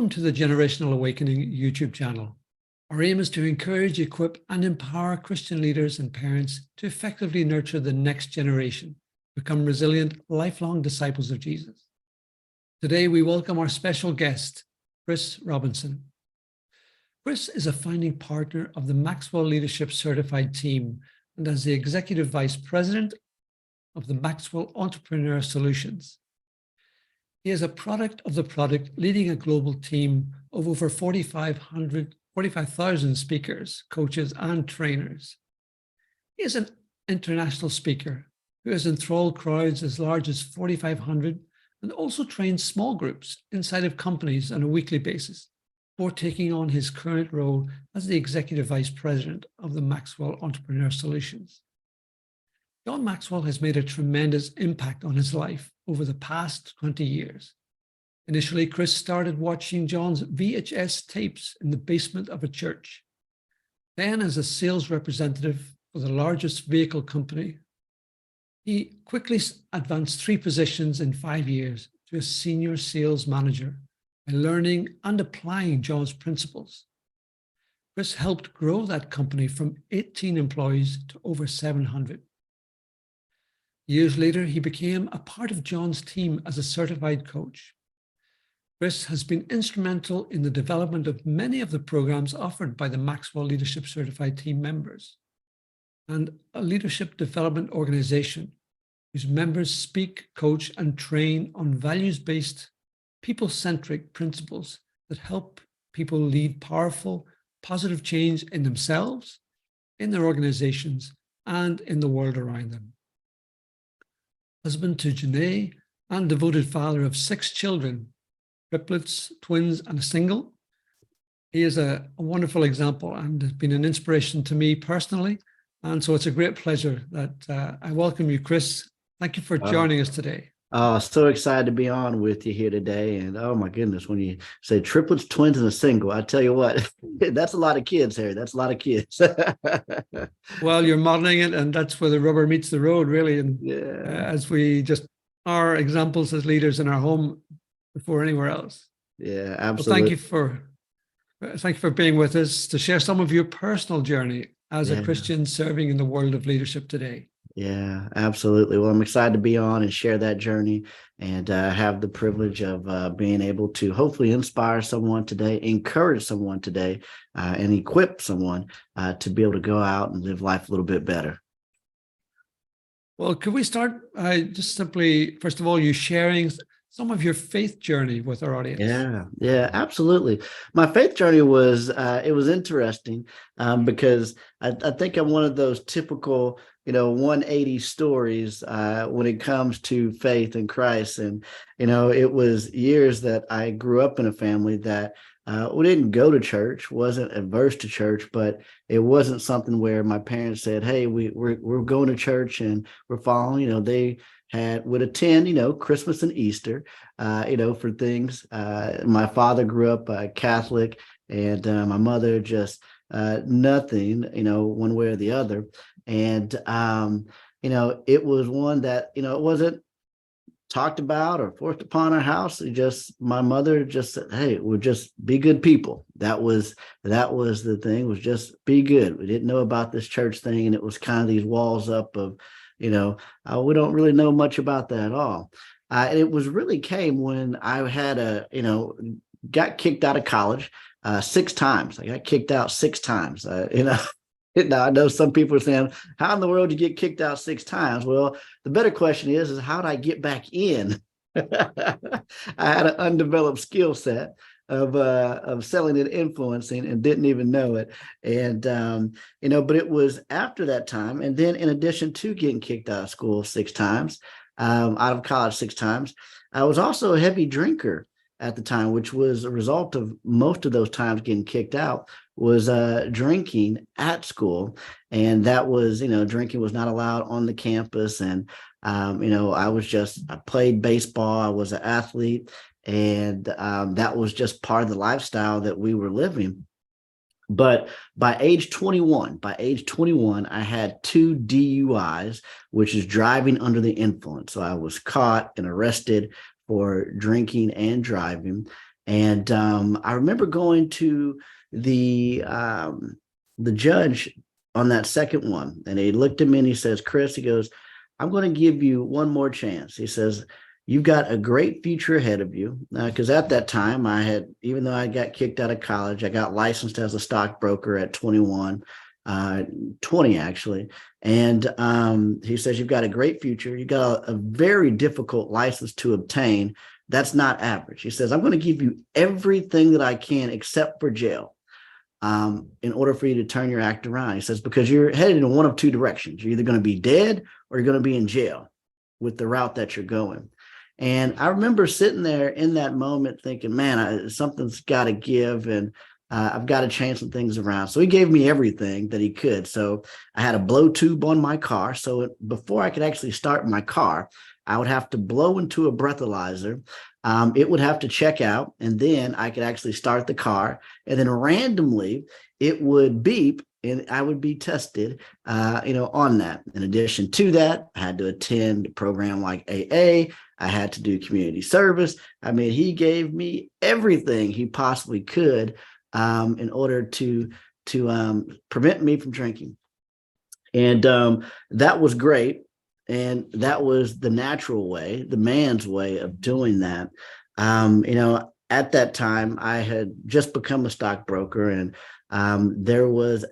Welcome to the Generational Awakening YouTube channel. Our aim is to encourage, equip, and empower Christian leaders and parents to effectively nurture the next generation, become resilient, lifelong disciples of Jesus. Today, we welcome our special guest, Chris Robinson. Chris is a founding partner of the Maxwell Leadership Certified Team and as the Executive Vice President of the Maxwell Entrepreneur Solutions. He is a product of the product, leading a global team of over 45,000 speakers, coaches, and trainers. He is an international speaker who has enthralled crowds as large as 4,500 and also trains small groups inside of companies on a weekly basis before taking on his current role as the Executive Vice President of the Maxwell Entrepreneur Solutions. John Maxwell has made a tremendous impact on his life over the past 20 years. Initially, Chris started watching John's VHS tapes in the basement of a church. Then, as a sales representative for the largest vehicle company, he quickly advanced 3 positions in 5 years to a senior sales manager by learning and applying John's principles. Chris helped grow that company from 18 employees to over 700. Years later, he became a part of John's team as a certified coach. Chris has been instrumental in the development of many of the programs offered by the Maxwell Leadership Certified Team members, and a leadership development organization whose members speak, coach, and train on values-based, people-centric principles that help people lead powerful, positive change in themselves, in their organizations, and in the world around them. Husband to Janae and devoted father of 6 children, triplets, twins, and a single. He is a wonderful example and has been an inspiration to me personally. And so it's a great pleasure that I welcome you, Chris. Thank you for joining us today. So excited to be on with you here today. And oh my goodness, when you say triplets, twins, and a single, I tell you what, that's a lot of kids, Harry. That's a lot of kids. Well, you're modeling it, and that's where the rubber meets the road, really. And as we just are examples as leaders in our home before anywhere else. Yeah, absolutely. Well, thank you for being with us to share some of your personal journey as a Christian serving in the world of leadership today. Yeah, absolutely. Well, I'm excited to be on and share that journey and have the privilege of being able to hopefully inspire someone today, encourage someone today, and equip someone to be able to go out and live life a little bit better. Well, could we start just simply, first of all, you sharing some of your faith journey with our audience? Yeah, absolutely. My faith journey was, it was interesting because I think I'm one of those typical 180 stories when it comes to faith in Christ. And, it was years that I grew up in a family that we didn't go to church, wasn't averse to church, but it wasn't something where my parents said, hey, we're going to church and we're following, they would attend, Christmas and Easter, for things. My father grew up Catholic, and my mother just nothing, one way or the other. And, it was one that, it wasn't talked about or forced upon our house. My mother just said, hey, we'll just be good people. That was the thing, was just be good. We didn't know about this church thing. And it was kind of these walls up of, we don't really know much about that at all. And it was really came when I had got kicked out of college 6 times. I got kicked out 6 times, Now, I know some people are saying, how in the world did you get kicked out 6 times? Well, the better question is how did I get back in? I had an undeveloped skill set of selling and influencing and didn't even know it. And, but it was after that time. And then in addition to getting kicked out of school 6 times, out of college 6 times, I was also a heavy drinker at the time, which was a result of most of those times getting kicked out was drinking at school. And that was, drinking was not allowed on the campus. And, I played baseball. I was an athlete. And that was just part of the lifestyle that we were living. But by age 21, I had 2 DUIs, which is driving under the influence. So I was caught and arrested for drinking and driving. And I remember going to the judge on that second one, and he looked at me and he says, Chris, he goes, I'm going to give you one more chance. He says, you've got a great future ahead of you. Because at that time, even though I got kicked out of college, I got licensed as a stockbroker at 21, 20 actually. And he says, you've got a great future. You got a very difficult license to obtain. That's not average. He says, I'm going to give you everything that I can except for jail, in order for you to turn your act around. He says, because you're headed in one of two directions. You're either going to be dead or you're going to be in jail with the route that you're going. And I remember sitting there in that moment thinking, man, something's got to give, and I've got to change some things around. So he gave me everything that he could. So I had a blow tube on my car. So before I could actually start my car, I would have to blow into a breathalyzer. It would have to check out, and then I could actually start the car. And then randomly it would beep, and I would be tested, on that. In addition to that, I had to attend a program like AA. I had to do community service. I mean, he gave me everything he possibly could in order to prevent me from drinking. And that was great. And that was the natural way, the man's way of doing that. At that time, I had just become a stockbroker, and there was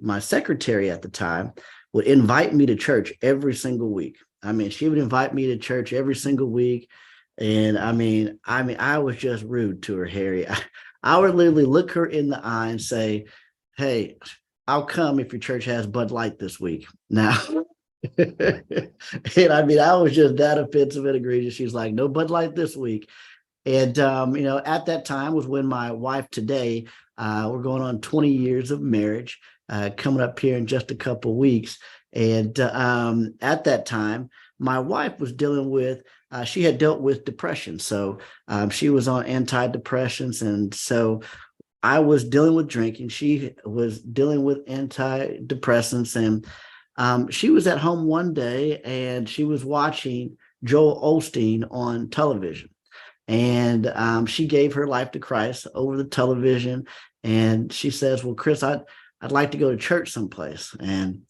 my secretary at the time would invite me to church every single week. I mean, she would invite me to church every single week. And I was just rude to her, Harry. I would literally look her in the eye and say, hey, I'll come if your church has Bud Light this week. Now, and I was just that offensive and egregious. She's like, no Bud Light this week. And, at that time was when my wife today, we're going on 20 years of marriage, coming up here in just a couple of weeks. And at that time, my wife was she had dealt with depression. So she was on antidepressants. And so I was dealing with drinking. She was dealing with antidepressants. And she was at home one day and she was watching Joel Osteen on television. And she gave her life to Christ over the television. And she says, well, Chris, I'd like to go to church someplace. And,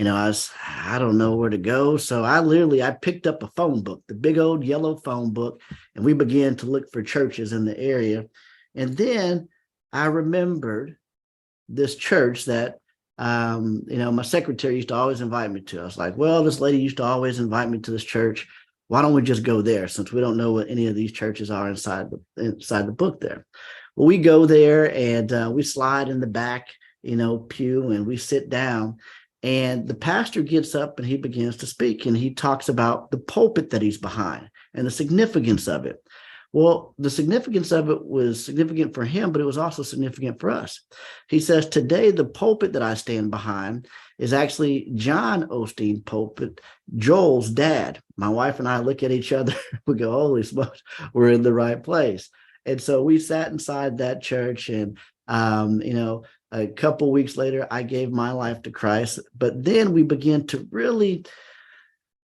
I don't know where to go. So I picked up a phone book, the big old yellow phone book, and we began to look for churches in the area. And then I remembered this church that, my secretary used to always invite me to. I was like, well, this lady used to always invite me to this church. Why don't we just go there, since we don't know what any of these churches are inside the book there? Well, we go there and we slide in the back, pew, and we sit down. And the pastor gets up and he begins to speak, and he talks about the pulpit that he's behind and the significance of it. Well, the significance of it was significant for him, but it was also significant for us. He says, today, the pulpit that I stand behind is actually John Osteen pulpit, Joel's dad. My wife and I look at each other, we go, holy smokes, we're in the right place. And so we sat inside that church, and, a couple weeks later, I gave my life to Christ. But then we began to really,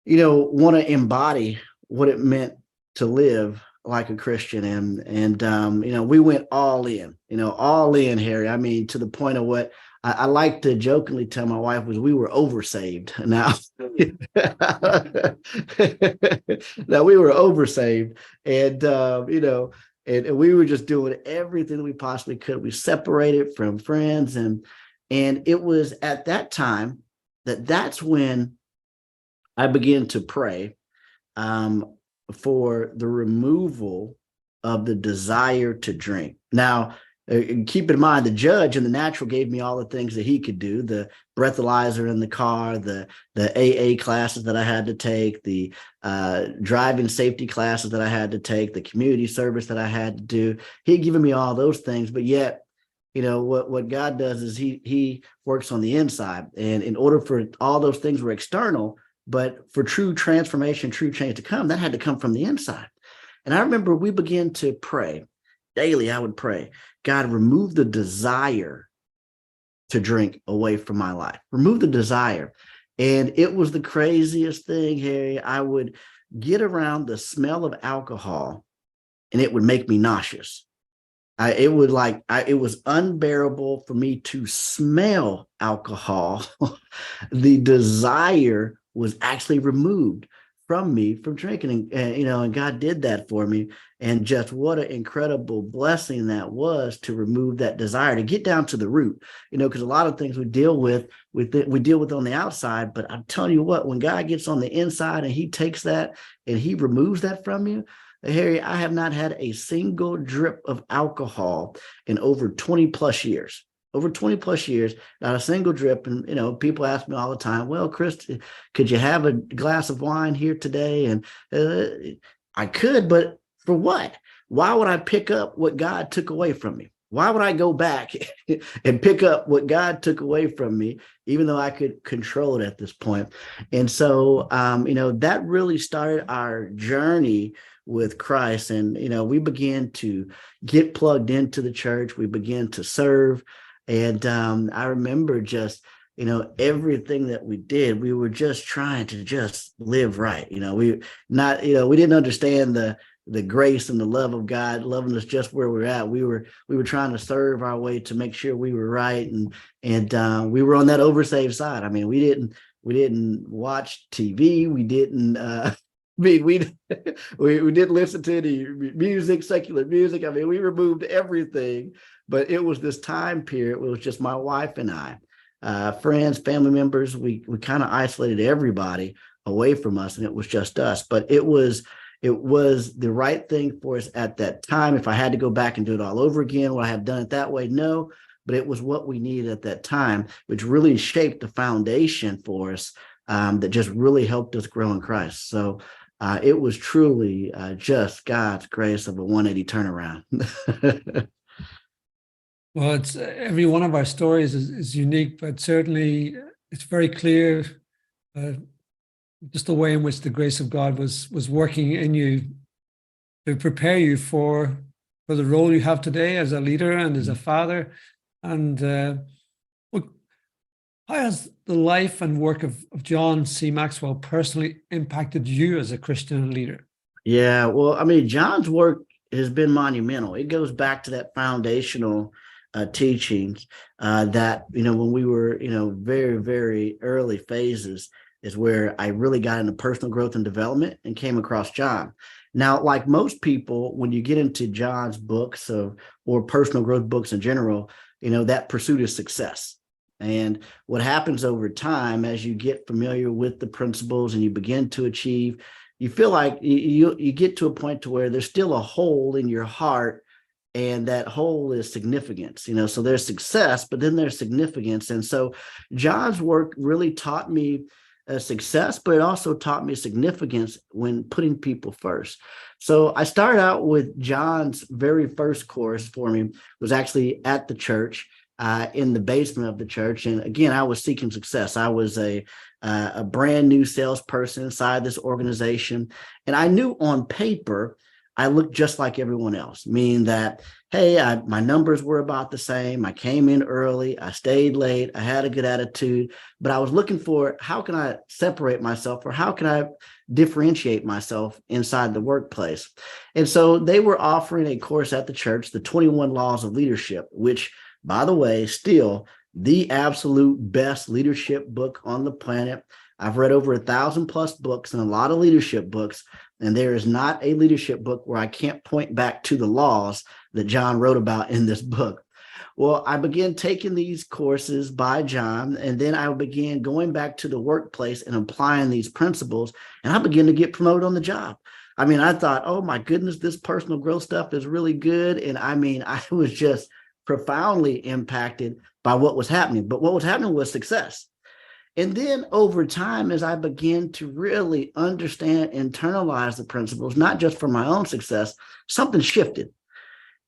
want to embody what it meant to live like a Christian. And we went all in, Harry. To the point of what I like to jokingly tell my wife was we were oversaved. Now, now we were oversaved, and and we were just doing everything that we possibly could. We separated from friends, and it was at that time that's when I began to pray for the removal of the desire to drink. Now, keep in mind, the judge in the natural gave me all the things that he could do: the breathalyzer in the car, the AA classes that I had to take, the driving safety classes that I had to take, the community service that I had to do. He'd given me all those things, but yet, what God does is he works on the inside. And in order for all those things were external, but for true transformation, true change to come, that had to come from the inside. And I remember we began to pray. Daily, I would pray, God, remove the desire to drink away from my life. Remove the desire. And it was the craziest thing, Harry. I would get around the smell of alcohol and it would make me nauseous. It was unbearable for me to smell alcohol. The desire was actually removed from me from drinking, and God did that for me. And just what an incredible blessing that was to remove that desire, to get down to the root, because a lot of things we deal with on the outside. But I'm telling you what, when God gets on the inside and he takes that and he removes that from you, Harry, I have not had a single drip of alcohol in over 20 plus years. Over 20 plus years, not a single drip. And, people ask me all the time, well, Chris, could you have a glass of wine here today? And I could, but for what? Why would I pick up what God took away from me? Why would I go back and pick up what God took away from me, even though I could control it at this point? And so, that really started our journey with Christ. And, we began to get plugged into the church. We began to serve. And I remember just, everything that we did, we were just trying to just live right. We didn't understand the grace and the love of God loving us just where we're at. We were trying to serve our way to make sure we were right. And we were on that oversaved side. I mean, we didn't watch TV. We didn't, we didn't listen to any music, secular music. I mean, we removed everything, but it was this time period. It was just my wife and I, friends, family members. We kind of isolated everybody away from us, and it was just us. But it was the right thing for us at that time. If I had to go back and do it all over again, would I have done it that way? No, but it was what we needed at that time, which really shaped the foundation for us, that just really helped us grow in Christ. So it was truly just God's grace of a 180 turnaround. Well, it's every one of our stories is unique, but certainly it's very clear just the way in which the grace of God was working in you to prepare you for the role you have today as a leader and as a father. And how has the life and work of John C. Maxwell personally impacted you as a Christian leader? Yeah, well, I mean, John's work has been monumental. It goes back to that foundational teachings that, when we were, very, very early phases is where I really got into personal growth and development and came across John. Now, like most people, when you get into John's books or personal growth books in general, that pursuit is success. And what happens over time as you get familiar with the principles and you begin to achieve, you feel like you get to a point to where there's still a hole in your heart, and that hole is significance. So there's success, but then there's significance. And so John's work really taught me success, but it also taught me significance when putting people first. So I started out with John's very first course for me was actually at the church, in the basement of the church. And again, I was seeking success. I was a brand new salesperson inside this organization. And I knew on paper, I looked just like everyone else, meaning that, hey, my numbers were about the same. I came in early. I stayed late. I had a good attitude, but I was looking for how can I separate myself, or how can I differentiate myself inside the workplace? And so they were offering a course at the church, the 21 Laws of Leadership, which, by the way, still the absolute best leadership book on the planet. I've read over 1,000 plus books and a lot of leadership books, and there is not a leadership book where I can't point back to the laws that John wrote about in this book. Well, I began taking these courses by John, and then I began going back to the workplace and applying these principles, and I began to get promoted on the job. I mean, I thought, oh my goodness, this personal growth stuff is really good. And I mean, I was just profoundly impacted by what was happening. But what was happening was success. And then over time, as I began to really understand, internalize the principles, not just for my own success, something shifted.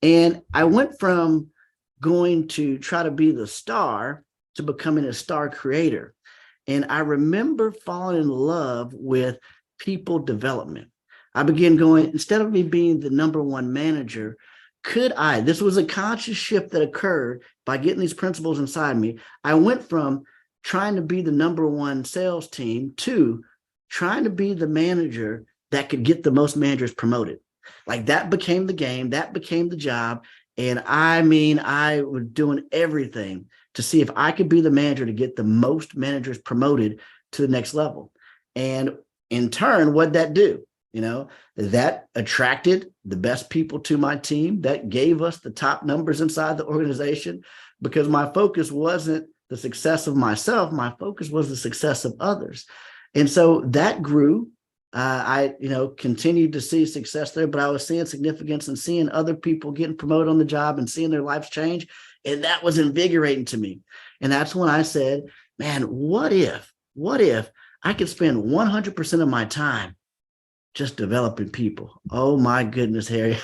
And I went from going to try to be the star to becoming a star creator. And I remember falling in love with people development. I began going, instead of me being the number one manager, this was a conscious shift that occurred by getting these principles inside me. I went from trying to be the number one sales team to trying to be the manager that could get the most managers promoted. Like that became the game, that became the job. And I mean, I was doing everything to see if I could be the manager to get the most managers promoted to the next level. And in turn, what'd that do? That attracted the best people to my team. That gave us the top numbers inside the organization, because my focus wasn't the success of myself. My focus was the success of others. And so that grew. I continued to see success there, but I was seeing significance and seeing other people getting promoted on the job and seeing their lives change. And that was invigorating to me. And that's when I said, man, what if I could spend 100% of my time just developing people? Oh my goodness, Harry,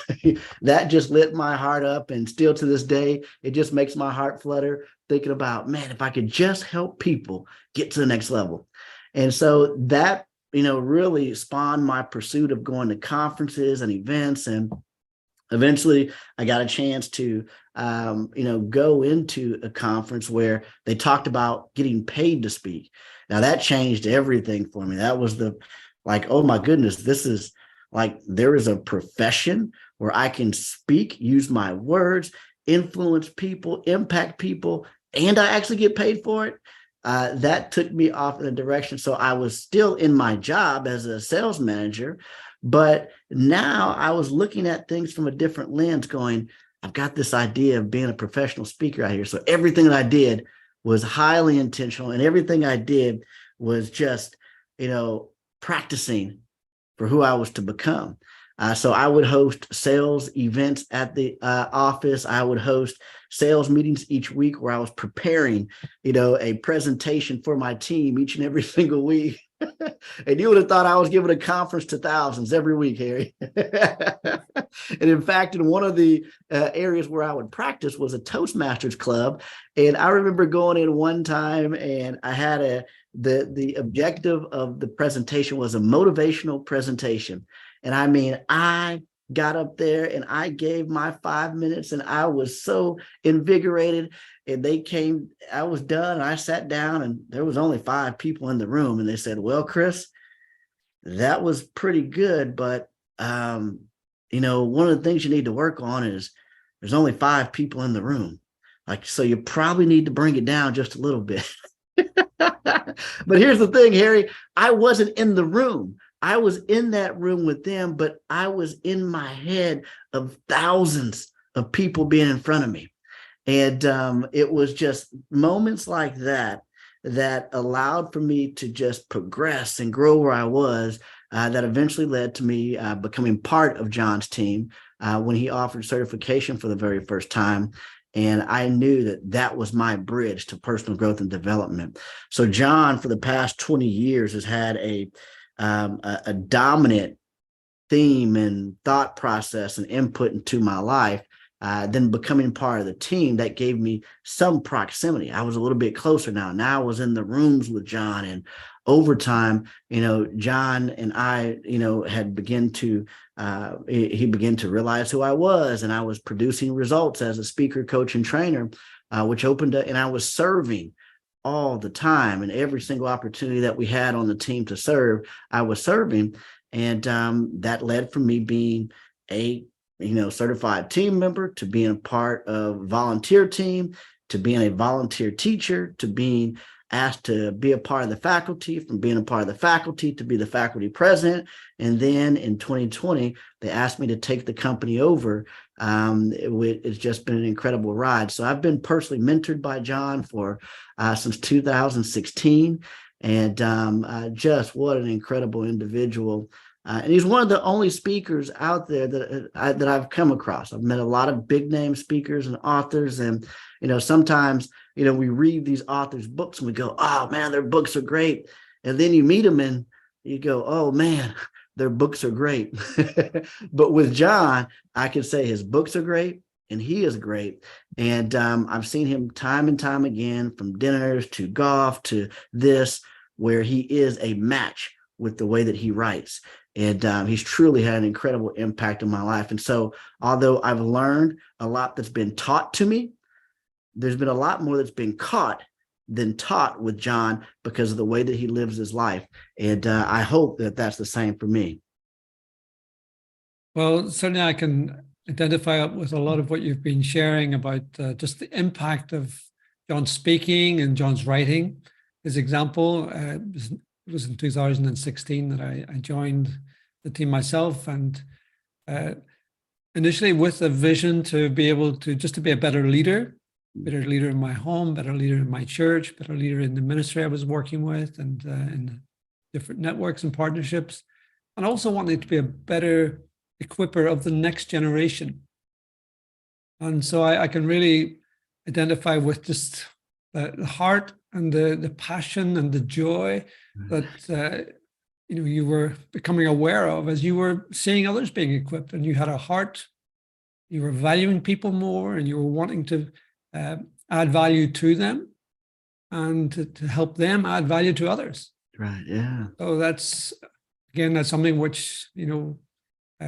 that just lit my heart up. And still to this day, it just makes my heart flutter thinking about, man, if I could just help people get to the next level. And so that, really spawned my pursuit of going to conferences and events. And eventually I got a chance to, go into a conference where they talked about getting paid to speak. Now that changed everything for me. That was oh my goodness, this is like, there is a profession where I can speak, use my words, influence people, impact people, and I actually get paid for it. That took me off in a direction. So I was still in my job as a sales manager, but now I was looking at things from a different lens, going, I've got this idea of being a professional speaker out here. So everything that I did was highly intentional, and everything I did was just, practicing for who I was to become. So I would host sales events at the office. I would host sales meetings each week where I was preparing, a presentation for my team each and every single week. And you would have thought I was giving a conference to thousands every week, Harry. And in fact, in one of the areas where I would practice was a Toastmasters club. And I remember going in one time, and I had the objective of the presentation was a motivational presentation. And I mean, I got up there and I gave my 5 minutes, and I was so invigorated. And I was done, and I sat down, and there was only 5 people in the room. And they said, well, Chris, that was pretty good, but one of the things you need to work on is there's only 5 people in the room. So you probably need to bring it down just a little bit. But here's the thing, Harry, I wasn't in the room. I was in that room with them, but I was in my head of thousands of people being in front of me. And it was just moments like that allowed for me to just progress and grow where I was, that eventually led to me becoming part of John's team when he offered certification for the very first time. And I knew that was my bridge to personal growth and development. So John, for the past 20 years, has had a dominant theme and thought process and input into my life. Then becoming part of the team, that gave me some proximity. I was a little bit closer now. Now I was in the rooms with John, and over time, John and I, had he began to realize who I was, and I was producing results as a speaker, coach, and trainer, which opened up, and I was serving all the time, and every single opportunity that we had on the team to serve, I was serving. And that led from me being a certified team member, to being a part of volunteer team, to being a volunteer teacher, to being asked to be a part of the faculty, from being a part of the faculty to be the faculty president. And then in 2020, they asked me to take the company over. It's just been an incredible ride. So I've been personally mentored by John since 2016. And just what an incredible individual. And he's one of the only speakers out there that I've come across. I've met a lot of big name speakers and authors. And, sometimes, we read these authors' books and we go, oh man, their books are great. And then you meet them and you go, oh man, their books are great. But with John, I can say his books are great and he is great. And I've seen him time and time again, from dinners to golf to this, where he is a match with the way that he writes. And he's truly had an incredible impact on my life. And so although I've learned a lot that's been taught to me, there's been a lot more that's been caught than taught with John, because of the way that he lives his life. And I hope that that's the same for me. Well, certainly I can identify with a lot of what you've been sharing about just the impact of John's speaking and John's writing. His example, it was in 2016 that I joined the team myself, and initially with a vision to be able to just to be a better leader in my home, better leader in my church, better leader in the ministry I was working with, and in different networks and partnerships, and also wanting to be a better equiper of the next generation. And so I can really identify with just the heart and the passion and the joy that you were becoming aware of as you were seeing others being equipped, and you had a heart, you were valuing people more, and you were wanting to add value to them and to help them add value to others. Right. Yeah. So that's something which,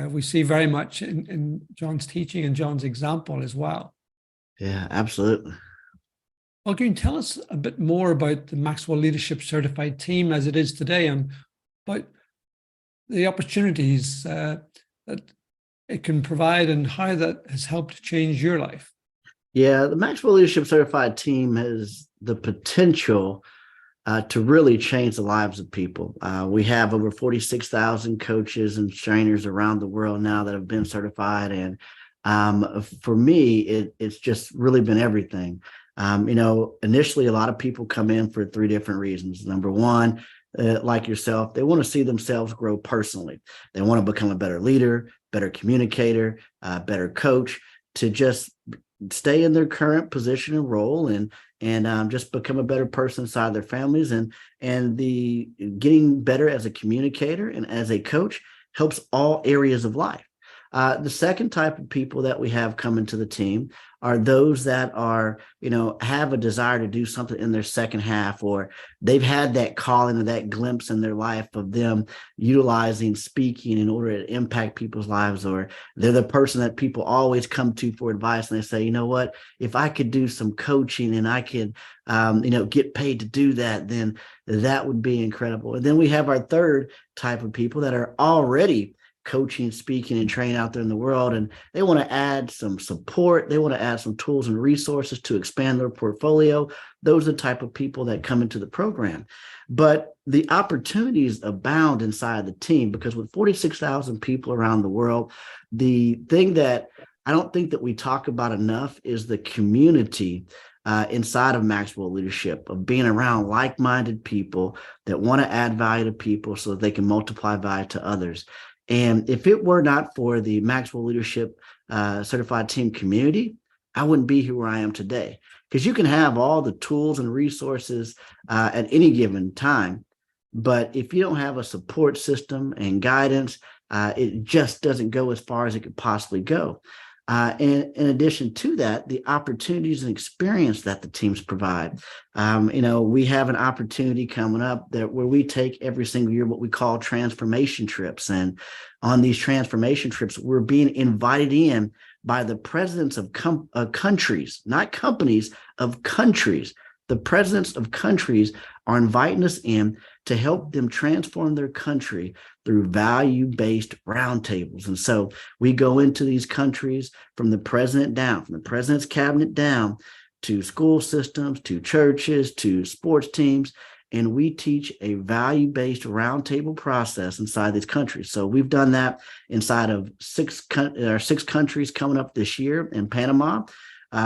we see very much in John's teaching and John's example as well. Yeah, absolutely. Well, can you tell us a bit more about the Maxwell Leadership Certified Team as it is today, and about the opportunities that it can provide and how that has helped change your life? Yeah, the Maxwell Leadership Certified Team has the potential to really change the lives of people. We have over 46,000 coaches and trainers around the world now that have been certified. And for me, it's just really been everything. Initially, a lot of people come in for three different reasons. Number one, like yourself, they want to see themselves grow personally. They want to become a better leader, better communicator, better coach, to just stay in their current position and role, and just become a better person inside their families. And the getting better as a communicator and as a coach helps all areas of life. The second type of people that we have come into the team are those that are, have a desire to do something in their second half, or they've had that calling or that glimpse in their life of them utilizing speaking in order to impact people's lives, or they're the person that people always come to for advice, and they say, you know what, if I could do some coaching and I could, get paid to do that, then that would be incredible. And then we have our third type of people that are already coaching, speaking, and training out there in the world, and they want to add some support. They want to add some tools and resources to expand their portfolio. Those are the type of people that come into the program. But the opportunities abound inside the team, because with 46,000 people around the world, the thing that I don't think that we talk about enough is the community inside of Maxwell Leadership, of being around like-minded people that want to add value to people so that they can multiply value to others. And if it were not for the Maxwell Leadership Certified Team community, I wouldn't be here where I am today. Because you can have all the tools and resources at any given time, but if you don't have a support system and guidance, it just doesn't go as far as it could possibly go. And in addition to that, the opportunities and experience that the teams provide. We have an opportunity coming up where we take every single year what we call transformation trips. And on these transformation trips, we're being invited in by the presidents of countries, not companies, of countries. The presidents of countries are inviting us in to help them transform their country through value-based roundtables. And so we go into these countries from the president down, from the president's cabinet down, to school systems, to churches, to sports teams, and we teach a value-based roundtable process inside these countries. So we've done that inside of six countries coming up this year in Panama.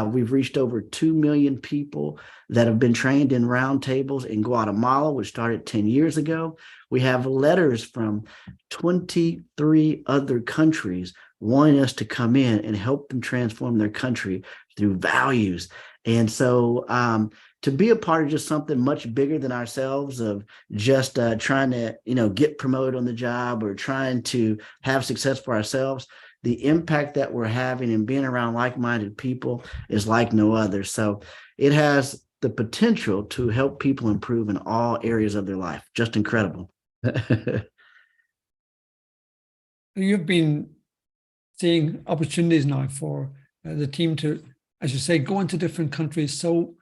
We've reached over 2 million people that have been trained in roundtables in Guatemala, which started 10 years ago. We have letters from 23 other countries wanting us to come in and help them transform their country through values. And so to be a part of just something much bigger than ourselves, of just trying to, get promoted on the job or trying to have success for ourselves, the impact that we're having and being around like-minded people is like no other. So it has the potential to help people improve in all areas of their life. Just incredible. You've been seeing opportunities now for the team to, as you say, go into different countries. So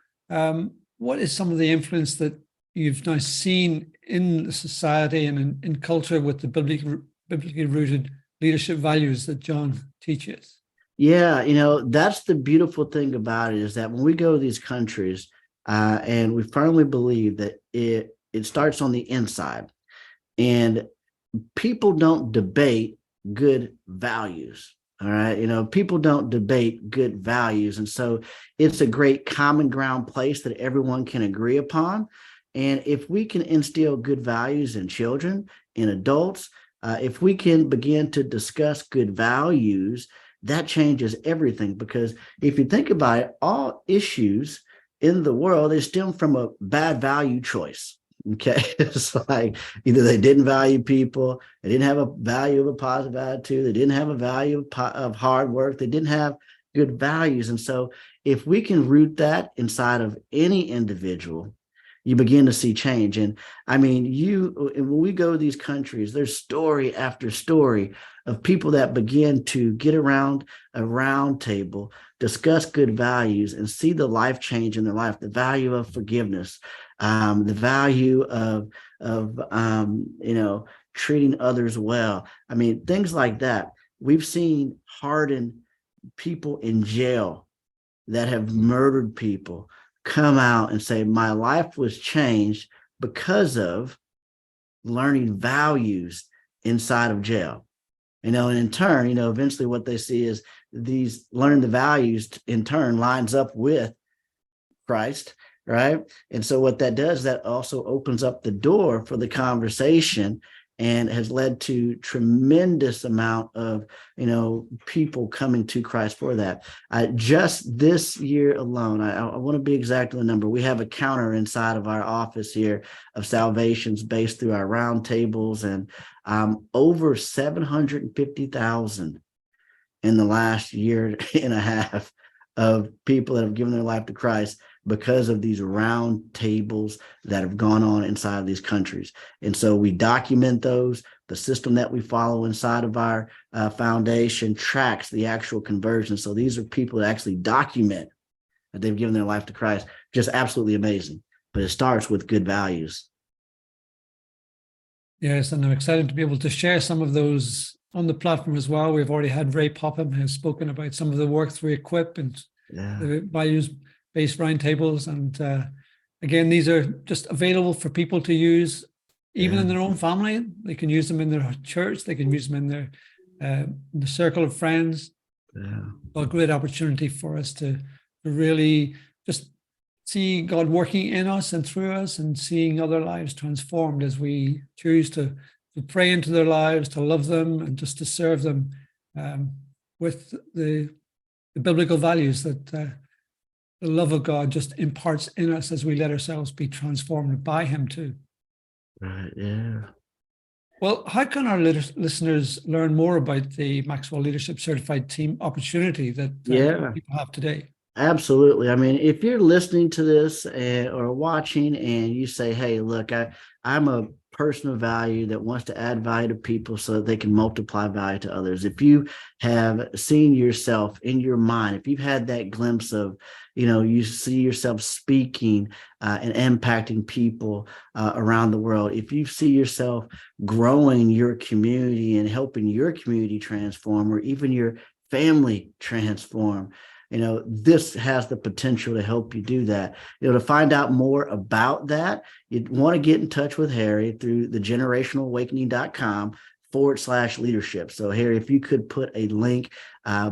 what is some of the influence that you've now seen in the society and in culture with the biblically rooted leadership values that John teaches? Yeah, that's the beautiful thing about it, is that when we go to these countries, and we firmly believe that it starts on the inside, and people don't debate good values. All right. People don't debate good values. And so it's a great common ground place that everyone can agree upon. And if we can instill good values in children, in adults, if we can begin to discuss good values, that changes everything. Because if you think about it, all issues in the world, they stem from a bad value choice. Okay. It's like either they didn't value people, they didn't have a value of a positive attitude, they didn't have a value of hard work, they didn't have good values. And so if we can root that inside of any individual, you begin to see change. And I mean, when we go to these countries, there's story after story of people that begin to get around a round table, discuss good values, and see the life change in their life, the value of forgiveness, the value of treating others well. I mean, things like that. We've seen hardened people in jail that have murdered people come out and say, my life was changed because of learning values inside of jail. And in turn, eventually what they see is these learning the values in turn lines up with Christ, right? And so what that does, that also opens up the door for the conversation, and has led to tremendous amount of people coming to Christ for that. Just this year alone, I want to be exact on the number. We have a counter inside of our office here of salvations based through our round tables, and over 750,000 in the last year and a half of people that have given their life to Christ because of these round tables that have gone on inside of these countries. And so we document those. The system that we follow inside of our foundation tracks the actual conversion. So these are people that actually document that they've given their life to Christ. Just absolutely amazing. But it starts with good values. Yes, and I'm excited to be able to share some of those on the platform as well. We've already had Ray Popham who's spoken about some of the work through Equip and the values-based roundtables. And again, these are just available for people to use, even in their own family. They can use them in their church. They can use them in the circle of friends. Yeah. A great opportunity for us to really just see God working in us and through us, and seeing other lives transformed as we choose to pray into their lives, to love them, and just to serve them with the biblical values that the love of God just imparts in us as we let ourselves be transformed by Him too. Right. Yeah. Well, how can our listeners learn more about the Maxwell Leadership Certified Team opportunity that people have today? Absolutely. I mean, if you're listening to this or watching and you say, hey, look, I'm a person of value that wants to add value to people so that they can multiply value to others. If you have seen yourself in your mind, if you've had that glimpse of, you see yourself speaking and impacting people around the world, if you see yourself growing your community and helping your community transform, or even your family transform, this has the potential to help you do that. To find out more about that, you'd want to get in touch with Harry through thegenerationalawakening.com/leadership. So Harry, if you could put a link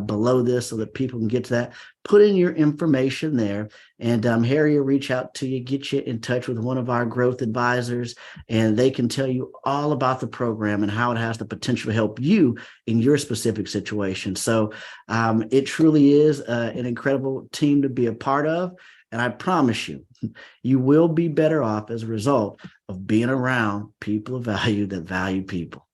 below this so that people can get to that, put in your information there, and Harry will reach out to you, get you in touch with one of our growth advisors, and they can tell you all about the program and how it has the potential to help you in your specific situation. So it truly is an incredible team to be a part of. And I promise you, you will be better off as a result of being around people of value that value people.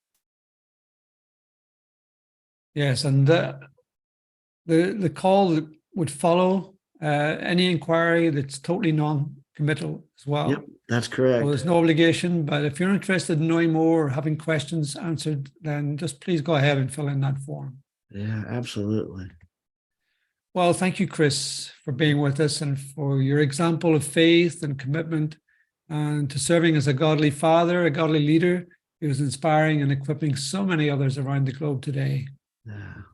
Yes, and the call that would follow, any inquiry that's totally non-committal as well. Yep, that's correct. Well, there's no obligation, but if you're interested in knowing more or having questions answered, then just please go ahead and fill in that form. Yeah, absolutely. Well, thank you, Chris, for being with us and for your example of faith and commitment, and to serving as a godly father, a godly leader who is inspiring and equipping so many others around the globe today.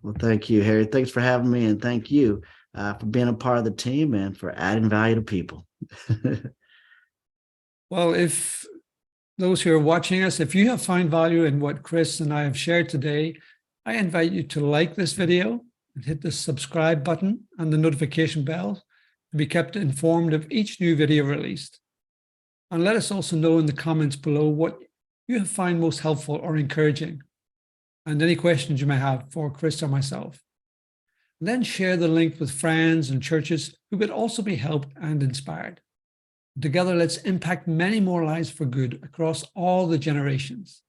Well, thank you, Harry. Thanks for having me, and thank you for being a part of the team and for adding value to people. Well, if those who are watching us, if you have found value in what Chris and I have shared today, I invite you to like this video and hit the subscribe button and the notification bell to be kept informed of each new video released. And let us also know in the comments below what you have found most helpful or encouraging, and any questions you may have for Chris or myself. And then share the link with friends and churches who would also be helped and inspired. Together, let's impact many more lives for good across all the generations.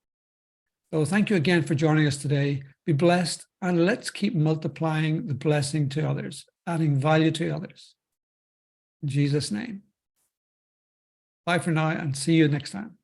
So thank you again for joining us today. Be blessed, and let's keep multiplying the blessing to others, adding value to others. In Jesus' name. Bye for now, and see you next time.